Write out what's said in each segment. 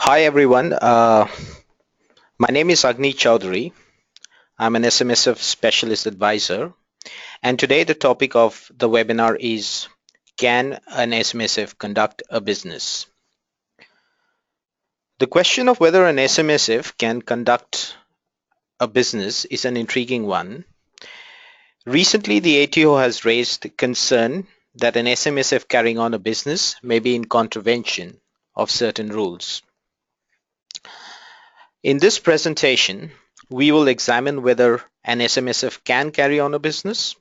Hi everyone, my name is Agni Chowdhury. I'm an SMSF Specialist Advisor, and today the topic of the webinar is, can an SMSF conduct a business? The question of whether an SMSF can conduct a business is an intriguing one. Recently, the ATO has raised concern that an SMSF carrying on a business may be in contravention of certain rules. In this presentation, we will examine whether an SMSF can carry on a business.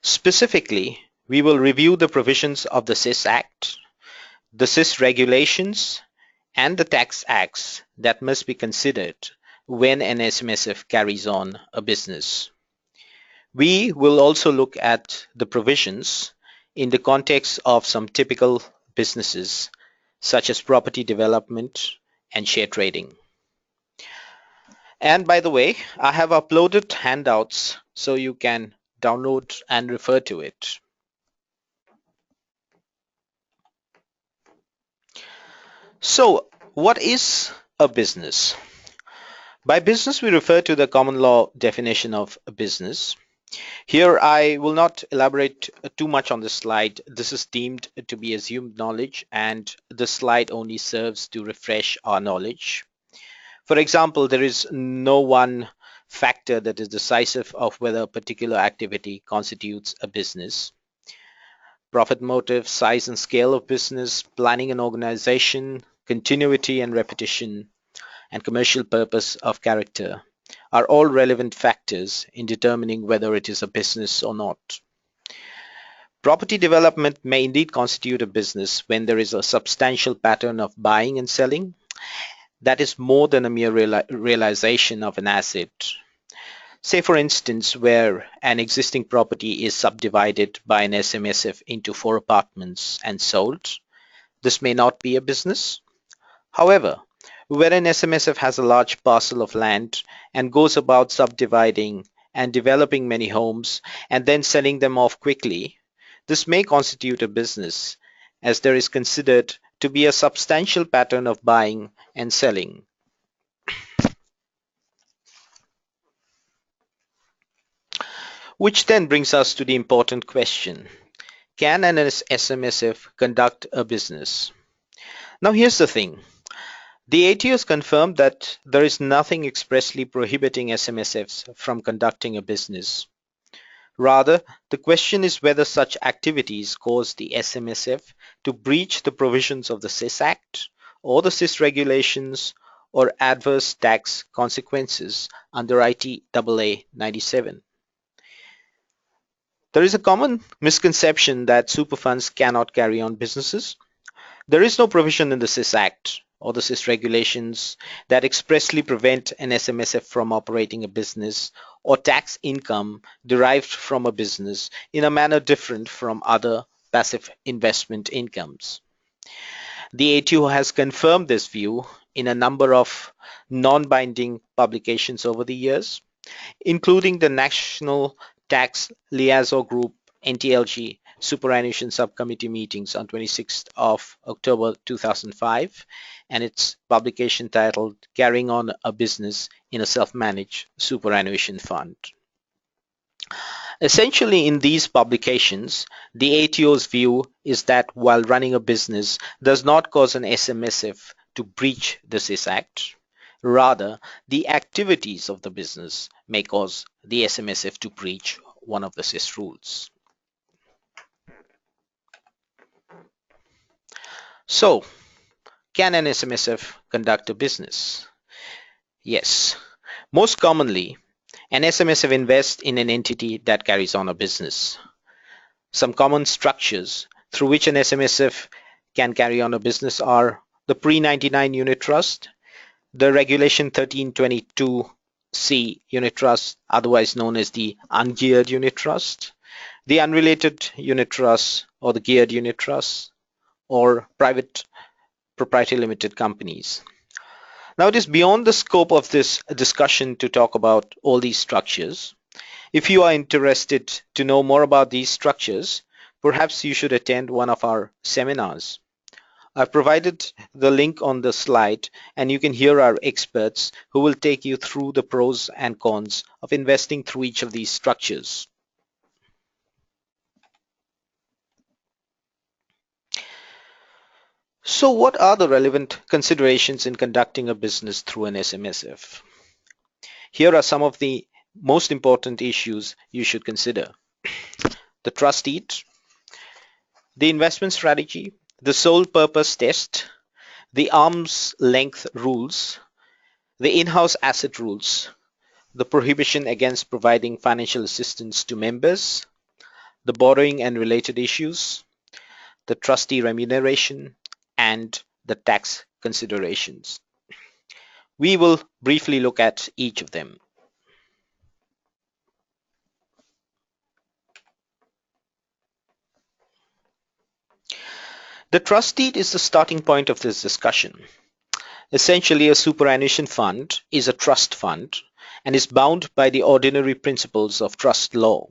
Specifically, we will review the provisions of the SIS Act, the SIS regulations, and the tax acts that must be considered when an SMSF carries on a business. We will also look at the provisions in the context of some typical businesses, such as property development and share trading. And by the way, I have uploaded handouts so you can download and refer to it. So, what is a business? By business, we refer to the common law definition of a business. Here, I will not elaborate too much on this slide. This is deemed to be assumed knowledge, and the slide only serves to refresh our knowledge. For example, there is no one factor that is decisive of whether a particular activity constitutes a business. Profit motive, size and scale of business, planning and organization, continuity and repetition, and commercial purpose of character are all relevant factors in determining whether it is a business or not. Property development may indeed constitute a business when there is a substantial pattern of buying and selling that is more than a mere realization of an asset. Say, for instance, where an existing property is subdivided by an SMSF into 4 apartments and sold. This may not be a business. However, where an SMSF has a large parcel of land and goes about subdividing and developing many homes and then selling them off quickly, this may constitute a business, as there is considered to be a substantial pattern of buying and selling. Which then brings us to the important question: can an SMSF conduct a business? Now here's the thing. The ATO has confirmed that there is nothing expressly prohibiting SMSFs from conducting a business. Rather, the question is whether such activities cause the SMSF to breach the provisions of the SIS Act or the SIS regulations or adverse tax consequences under ITAA 97. There is a common misconception that superfunds cannot carry on businesses. There is no provision in the SIS Act or the SIS regulations that expressly prevent an SMSF from operating a business or tax income derived from a business in a manner different from other passive investment incomes. The ATO has confirmed this view in a number of non-binding publications over the years, including the National Tax Liaison Group NTLG Superannuation Subcommittee meetings on 26th of October 2005 and its publication titled Carrying on a Business in a Self-Managed Superannuation Fund. Essentially, in these publications, the ATO's view is that while running a business does not cause an SMSF to breach the SIS Act, rather, the activities of the business may cause the SMSF to breach one of the SIS rules. So, can an SMSF conduct a business? Yes. Most commonly, an SMSF invests in an entity that carries on a business. Some common structures through which an SMSF can carry on a business are the pre-99 unit trust, the Regulation 1322C unit trust, otherwise known as the ungeared unit trust, the unrelated unit trust or the geared unit trust, or private proprietary limited companies. Now, it is beyond the scope of this discussion to talk about all these structures. If you are interested to know more about these structures, perhaps you should attend one of our seminars. I've provided the link on the slide, and you can hear our experts who will take you through the pros and cons of investing through each of these structures. So what are the relevant considerations in conducting a business through an SMSF? Here are some of the most important issues you should consider. The trust deed, the investment strategy, the sole purpose test, the arm's length rules, the in-house asset rules, the prohibition against providing financial assistance to members, the borrowing and related issues, the trustee remuneration, and the tax considerations. We will briefly look at each of them. The trust deed is the starting point of this discussion. Essentially, a superannuation fund is a trust fund and is bound by the ordinary principles of trust law.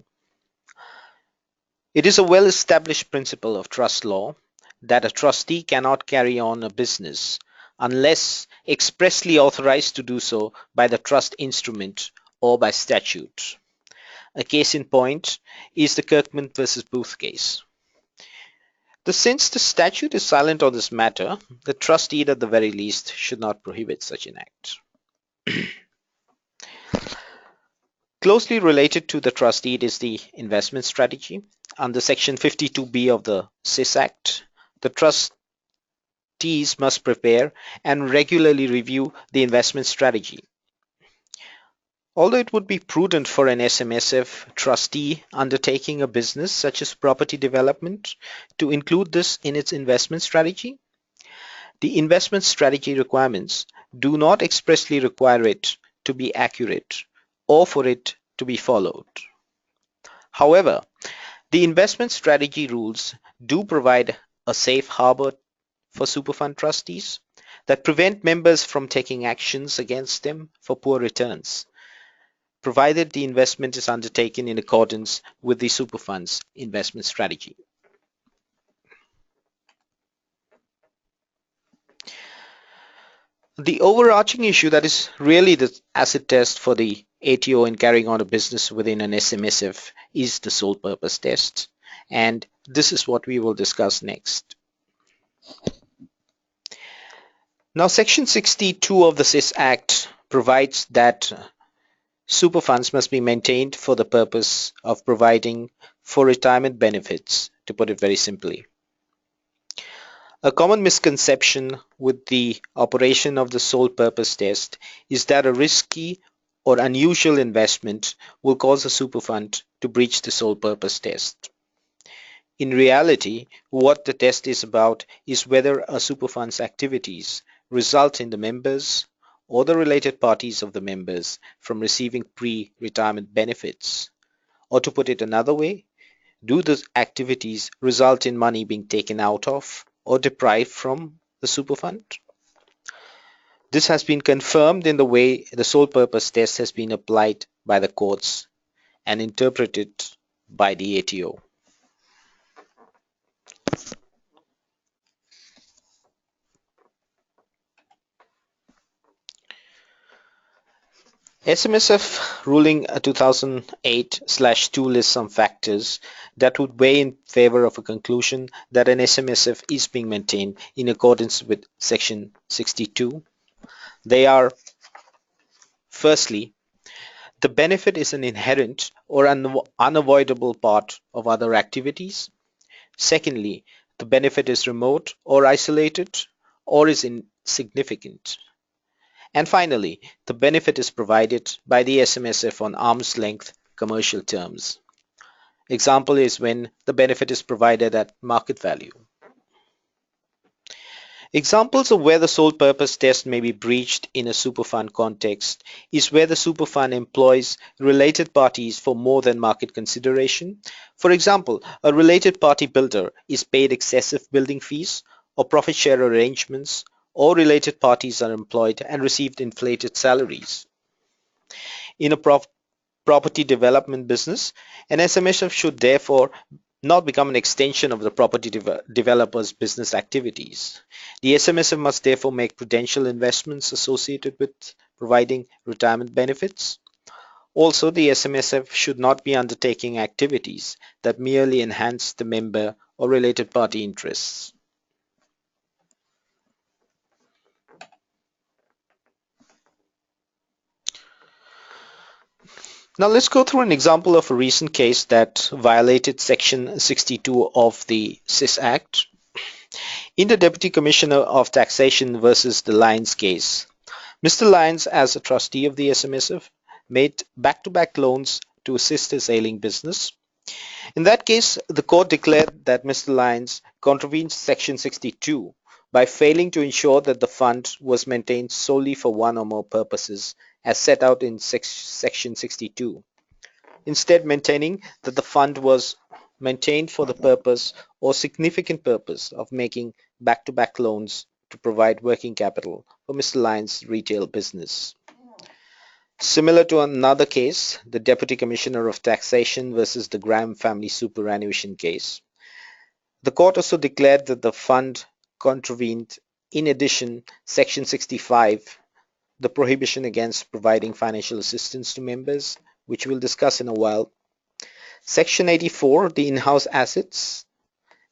It is a well-established principle of trust law that a trustee cannot carry on a business unless expressly authorized to do so by the trust instrument or by statute. A case in point is the Kirkman versus Booth case. Since the statute is silent on this matter, the trust deed at the very least should not prohibit such an act. Closely related to the trust deed is the investment strategy. Under Section 52B of the SIS Act, the trustees must prepare and regularly review the investment strategy. Although it would be prudent for an SMSF trustee undertaking a business such as property development to include this in its investment strategy, the investment strategy requirements do not expressly require it to be accurate or for it to be followed. However, the investment strategy rules do provide a safe harbor for superfund trustees that prevent members from taking actions against them for poor returns, provided the investment is undertaken in accordance with the superfund's investment strategy. The overarching issue that is really the acid test for the ATO in carrying on a business within an SMSF is the sole purpose test, and this is what we will discuss next. Now, Section 62 of the SIS Act provides that super funds must be maintained for the purpose of providing for retirement benefits, to put it very simply. A common misconception with the operation of the sole purpose test is that a risky or unusual investment will cause a super fund to breach the sole purpose test. In reality, what the test is about is whether a super fund's activities result in the members or the related parties of the members from receiving pre-retirement benefits. Or to put it another way, do the activities result in money being taken out of or deprived from the super fund? This has been confirmed in the way the sole purpose test has been applied by the courts and interpreted by the ATO. SMSF ruling 2008/2 lists some factors that would weigh in favor of a conclusion that an SMSF is being maintained in accordance with Section 62. They are, firstly, the benefit is an inherent or unavoidable part of other activities. Secondly, the benefit is remote or isolated or is insignificant. And finally, the benefit is provided by the SMSF on arm's length commercial terms. Example is when the benefit is provided at market value. Examples of where the sole purpose test may be breached in a superfund context is where the superfund employs related parties for more than market consideration. For example, a related party builder is paid excessive building fees or profit share arrangements, or related parties are employed and received inflated salaries. In a property development business, an SMSF should therefore not become an extension of the property developer's business activities. The SMSF must therefore make prudential investments associated with providing retirement benefits. Also, the SMSF should not be undertaking activities that merely enhance the member or related party interests. Now let's go through an example of a recent case that violated Section 62 of the SIS Act. In the Deputy Commissioner of Taxation versus the Lyons case, Mr. Lyons, as a trustee of the SMSF, made back-to-back loans to assist his ailing business. In that case, the court declared that Mr. Lyons contravened Section 62 by failing to ensure that the fund was maintained solely for one or more purposes as set out in Section 62. Instead, maintaining that the fund was maintained for the purpose or significant purpose of making back-to-back loans to provide working capital for Mr. Lyons' retail business. Similar to another case, the Deputy Commissioner of Taxation versus the Graham family superannuation case, the court also declared that the fund contravened, in addition, Section 65, the prohibition against providing financial assistance to members, which we'll discuss in a while, Section 84, the in-house assets,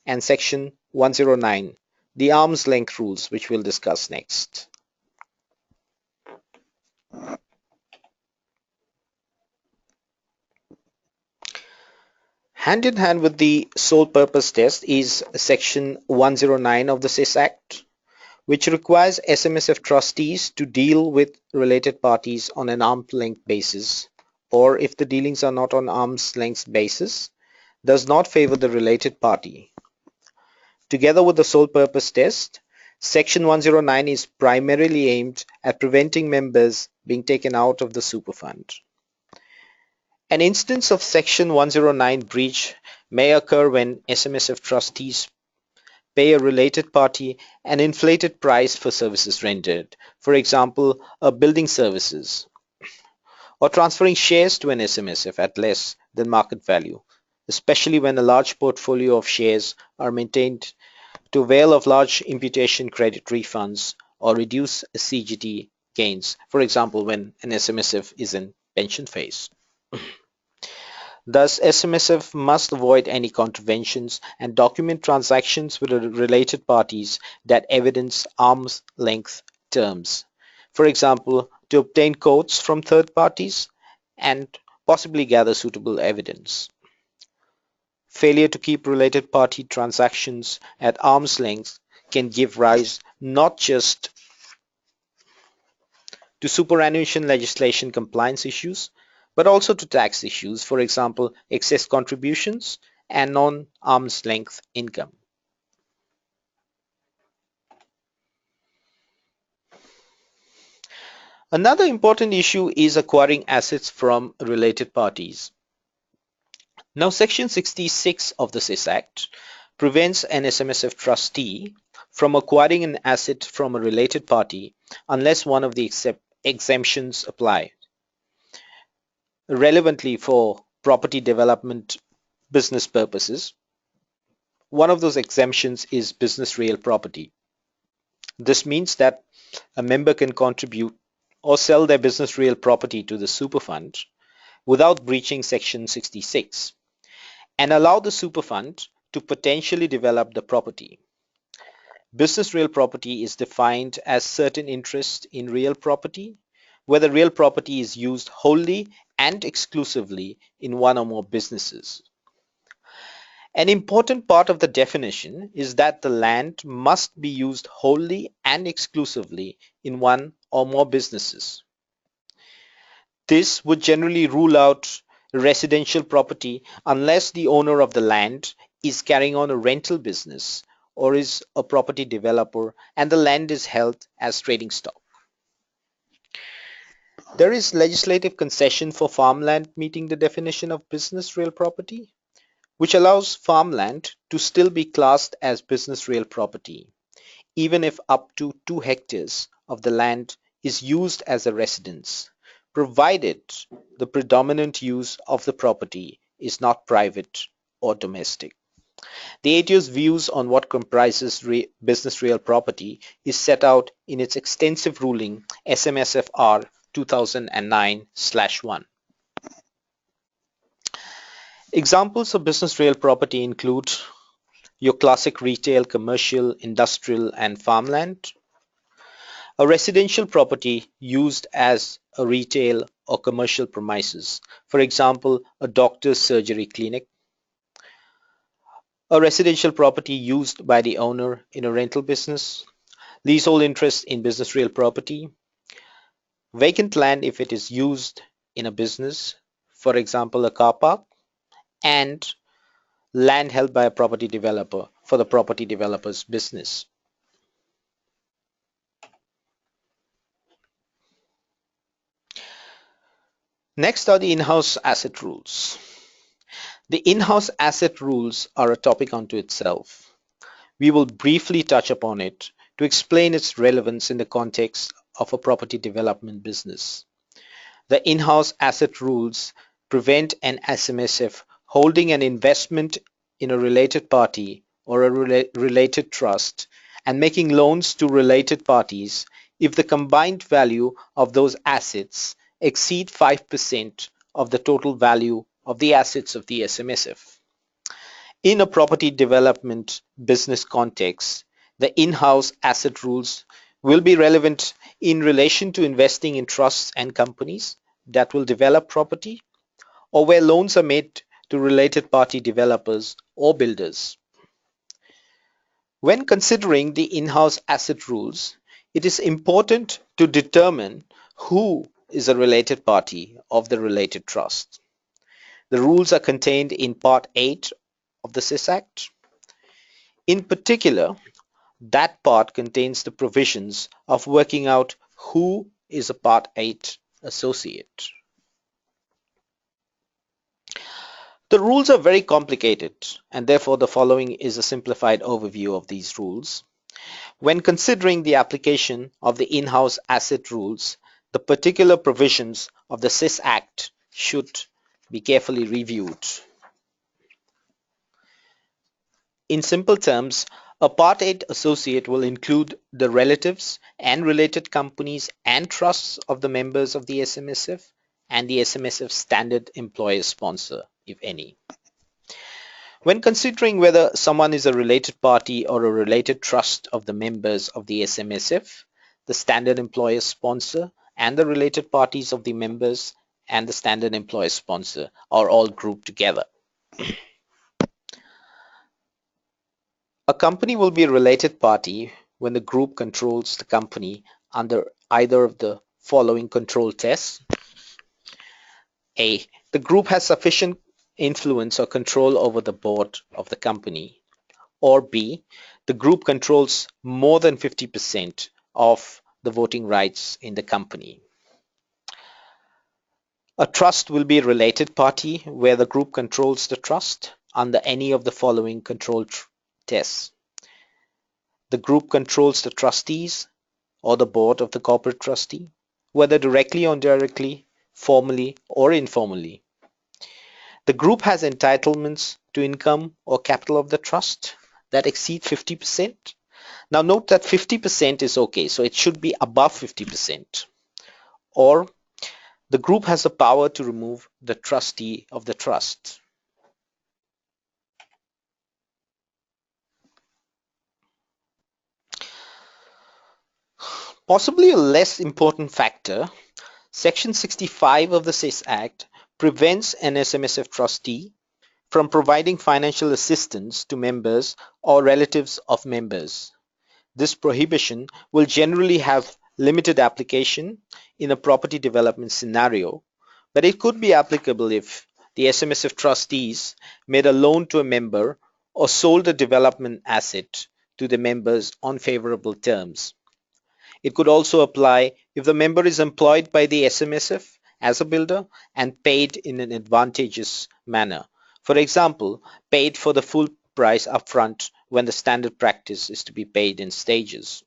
and Section 109, the arm's length rules, which we'll discuss next. Hand in hand with the sole purpose test is Section 109 of the SIS Act, which requires SMSF trustees to deal with related parties on an arm's length basis, or if the dealings are not on arm's length basis, does not favor the related party. Together with the sole purpose test, Section 109 is primarily aimed at preventing members being taken out of the super fund. An instance of Section 109 breach may occur when SMSF trustees pay a related party an inflated price for services rendered, for example, building services, or transferring shares to an SMSF at less than market value, especially when a large portfolio of shares are maintained to avail of large imputation credit refunds or reduce CGT gains, for example, when an SMSF is in pension phase. Thus, SMSF must avoid any contraventions and document transactions with related parties that evidence arm's length terms. For example, to obtain quotes from third parties and possibly gather suitable evidence. Failure to keep related party transactions at arm's length can give rise not just to superannuation legislation compliance issues, but also to tax issues, for example, excess contributions and non-arm's length income. Another important issue is acquiring assets from related parties. Now, Section 66 of the SIS Act prevents an SMSF trustee from acquiring an asset from a related party unless one of the exemptions apply. Relevantly for property development business purposes, one of those exemptions is business real property. This means that a member can contribute or sell their business real property to the super fund without breaching Section 66 and allow the super fund to potentially develop the property. Business real property is defined as certain interest in real property, where the real property is used wholly and exclusively in one or more businesses. An important part of the definition is that the land must be used wholly and exclusively in one or more businesses. This would generally rule out residential property unless the owner of the land is carrying on a rental business or is a property developer and the land is held as trading stock. There is legislative concession for farmland meeting the definition of business real property, which allows farmland to still be classed as business real property, even if up to 2 hectares of the land is used as a residence, provided the predominant use of the property is not private or domestic. The ATO's views on what comprises business real property is set out in its extensive ruling SMSFR 2009/1. Examples of business real property include your classic retail, commercial, industrial, and farmland, a residential property used as a retail or commercial premises, for example, a doctor's surgery clinic, a residential property used by the owner in a rental business, leasehold interest in business real property, vacant land if it is used in a business, for example, a car park, and land held by a property developer for the property developer's business. Next are the in-house asset rules. The in-house asset rules are a topic unto itself. We will briefly touch upon it to explain its relevance in the context of a property development business. The in-house asset rules prevent an SMSF holding an investment in a related party or a related trust and making loans to related parties if the combined value of those assets exceed 5% of the total value of the assets of the SMSF. In a property development business context, the in-house asset rules will be relevant in relation to investing in trusts and companies that will develop property or where loans are made to related party developers or builders. When considering the in-house asset rules, it is important to determine who is a related party of the related trust. The rules are contained in Part 8 of the SIS Act. In particular, that part contains the provisions of working out who is a Part 8 associate. The rules are very complicated, and therefore the following is a simplified overview of these rules. When considering the application of the in-house asset rules, the particular provisions of the SIS Act should be carefully reviewed. In simple terms, a Part 8 associate will include the relatives and related companies and trusts of the members of the SMSF and the SMSF standard employer sponsor, if any. When considering whether someone is a related party or a related trust of the members of the SMSF, the standard employer sponsor and the related parties of the members and the standard employer sponsor are all grouped together. A company will be a related party when the group controls the company under either of the following control tests. A. The group has sufficient influence or control over the board of the company. Or B. The group controls more than 50% of the voting rights in the company. A trust will be a related party where the group controls the trust under any of the following control tests. The group controls the trustees or the board of the corporate trustee, whether directly or indirectly, formally or informally. The group has entitlements to income or capital of the trust that exceed 50%. Now note that 50% is okay, so it should be above 50%. Or the group has the power to remove the trustee of the trust. Possibly a less important factor, Section 65 of the SIS Act prevents an SMSF trustee from providing financial assistance to members or relatives of members. This prohibition will generally have limited application in a property development scenario, but it could be applicable if the SMSF trustees made a loan to a member or sold a development asset to the members on favorable terms. It could also apply if the member is employed by the SMSF as a builder and paid in an advantageous manner. For example, paid for the full price upfront when the standard practice is to be paid in stages.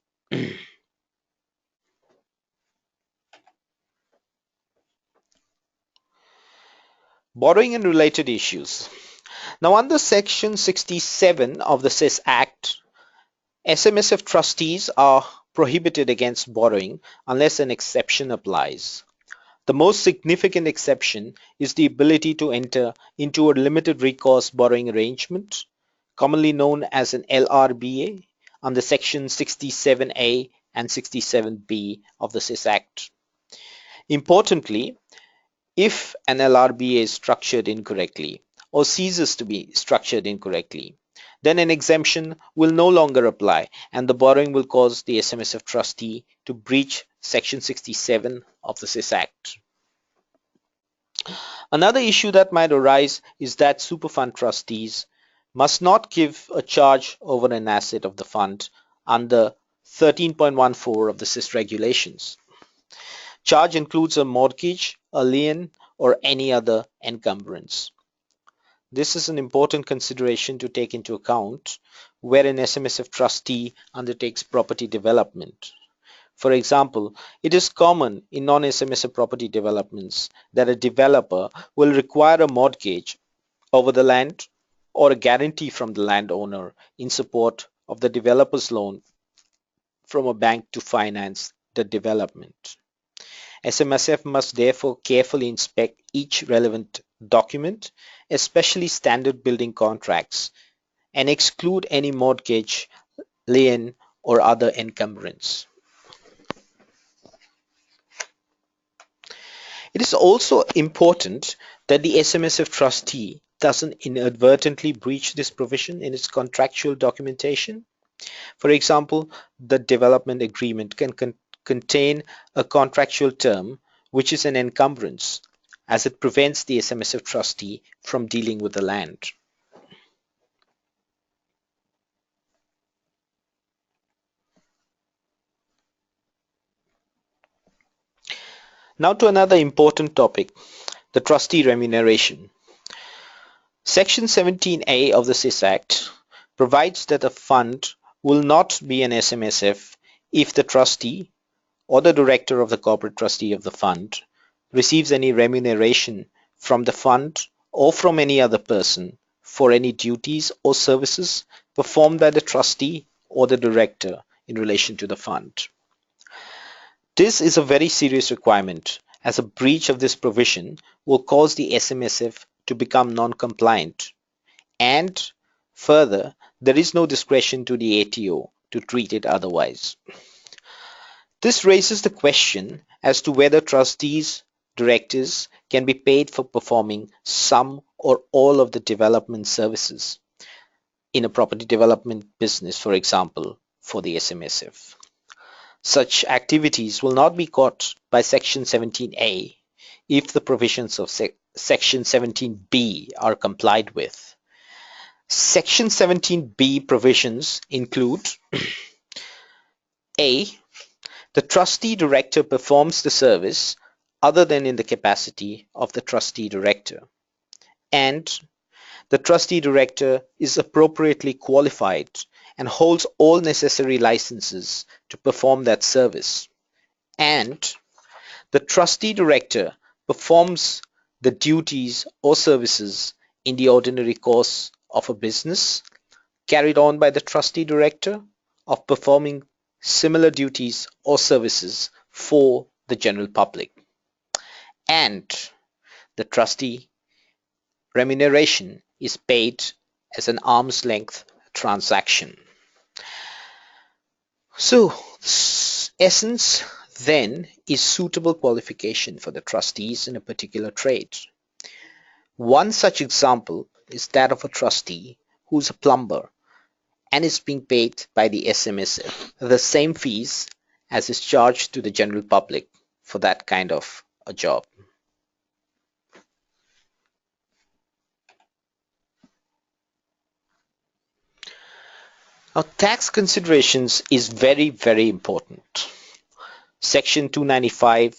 Borrowing and related issues. Now, under Section 67 of the SIS Act, SMSF trustees are prohibited against borrowing unless an exception applies. The most significant exception is the ability to enter into a limited recourse borrowing arrangement, commonly known as an LRBA, under Section 67A and 67B of the SIS Act. Importantly, if an LRBA is structured incorrectly or ceases to be structured incorrectly, then an exemption will no longer apply and the borrowing will cause the SMSF trustee to breach Section 67 of the SIS Act. Another issue that might arise is that superfund trustees must not give a charge over an asset of the fund under 13.14 of the SIS regulations. Charge includes a mortgage, a lien, or any other encumbrance. This is an important consideration to take into account where an SMSF trustee undertakes property development. For example, it is common in non-SMSF property developments that a developer will require a mortgage over the land or a guarantee from the landowner in support of the developer's loan from a bank to finance the development. SMSF must therefore carefully inspect each relevant document, especially standard building contracts, and exclude any mortgage, lien, or other encumbrance. It is also important that the SMSF trustee doesn't inadvertently breach this provision in its contractual documentation. For example, the development agreement can contain a contractual term which is an encumbrance, as it prevents the SMSF trustee from dealing with the land. Now to another important topic, the trustee remuneration. Section 17A of the SIS Act provides that a fund will not be an SMSF if the trustee or the director of the corporate trustee of the fund receives any remuneration from the fund or from any other person for any duties or services performed by the trustee or the director in relation to the fund. This is a very serious requirement, as a breach of this provision will cause the SMSF to become non-compliant, and further, there is no discretion to the ATO to treat it otherwise. This raises the question as to whether trustees, directors can be paid for performing some or all of the development services in a property development business, for example, for the SMSF. Such activities will not be caught by Section 17A if the provisions of Section 17B are complied with. Section 17B provisions include A. The trustee director performs the service other than in the capacity of the trustee director, and the trustee director is appropriately qualified and holds all necessary licenses to perform that service, and the trustee director performs the duties or services in the ordinary course of a business carried on by the trustee director of performing similar duties or services for the general public, and the trustee remuneration is paid as an arm's length transaction. So, essence then is suitable qualification for the trustees in a particular trade. One such example is that of a trustee who's a plumber and is being paid by the SMSF the same fees as is charged to the general public for that kind of a job. Now, tax considerations is very, very important. Section 295-85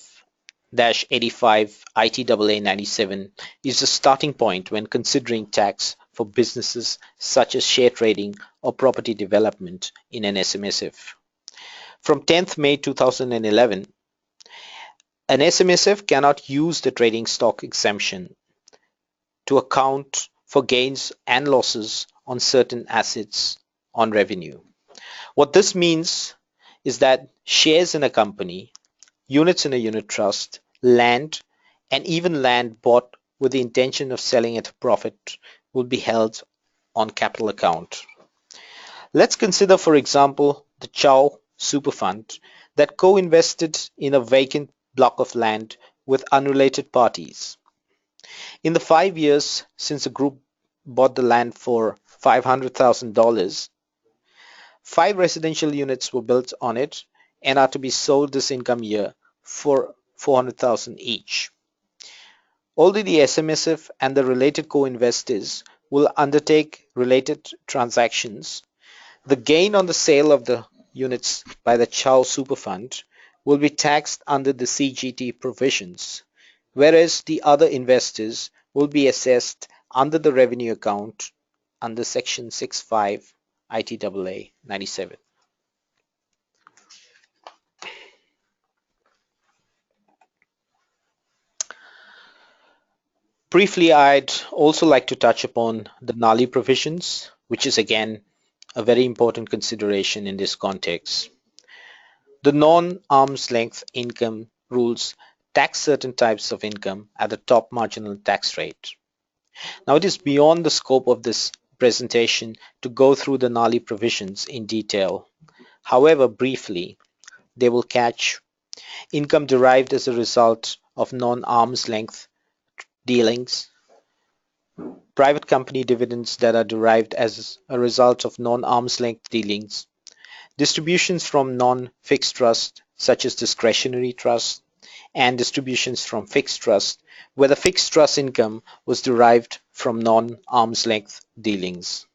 ITAA 97 is the starting point when considering tax for businesses such as share trading or property development in an SMSF. From 10th May 2011, an SMSF cannot use the trading stock exemption to account for gains and losses on certain assets on revenue. What this means is that shares in a company, units in a unit trust, land, and even land bought with the intention of selling at a profit will be held on capital account. Let's consider, for example, the Chow Super Fund that co-invested in a vacant block of land with unrelated parties. In the 5 years since the group bought the land for $500,000, 5 residential units were built on it and are to be sold this income year for $400,000 each. Although the SMSF and the related co-investors will undertake related transactions, the gain on the sale of the units by the Chow Super Fund will be taxed under the CGT provisions, whereas the other investors will be assessed under the revenue account under Section 65 ITAA 97. Briefly, I'd also like to touch upon the NALI provisions, which is again a very important consideration in this context. The non-arm's length income rules tax certain types of income at the top marginal tax rate. Now, it is beyond the scope of this presentation to go through the NALI provisions in detail. However, briefly, they will catch income derived as a result of non-arm's length dealings, private company dividends that are derived as a result of non-arm's length dealings, distributions from non-fixed trust such as discretionary trust, and distributions from fixed trust where the fixed trust income was derived from non-arm's length dealings.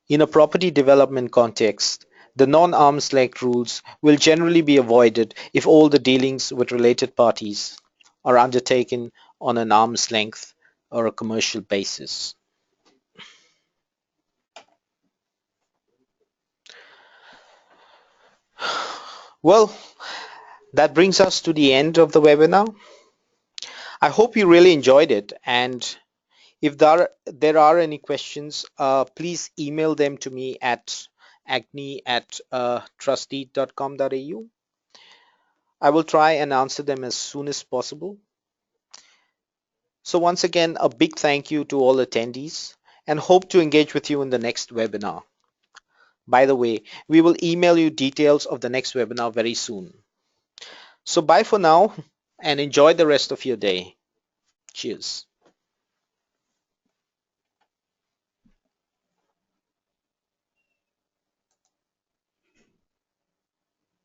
In a property development context, the non-arm's length rules will generally be avoided if all the dealings with related parties are undertaken on an arm's length or a commercial basis. Well, that brings us to the end of the webinar. I hope you really enjoyed it, and if there are any questions, please email them to me at agni@trustdeed.com.au. I will try and answer them as soon as possible. So once again, a big thank you to all attendees and hope to engage with you in the next webinar. By the way, we will email you details of the next webinar very soon. So bye for now and enjoy the rest of your day. Cheers.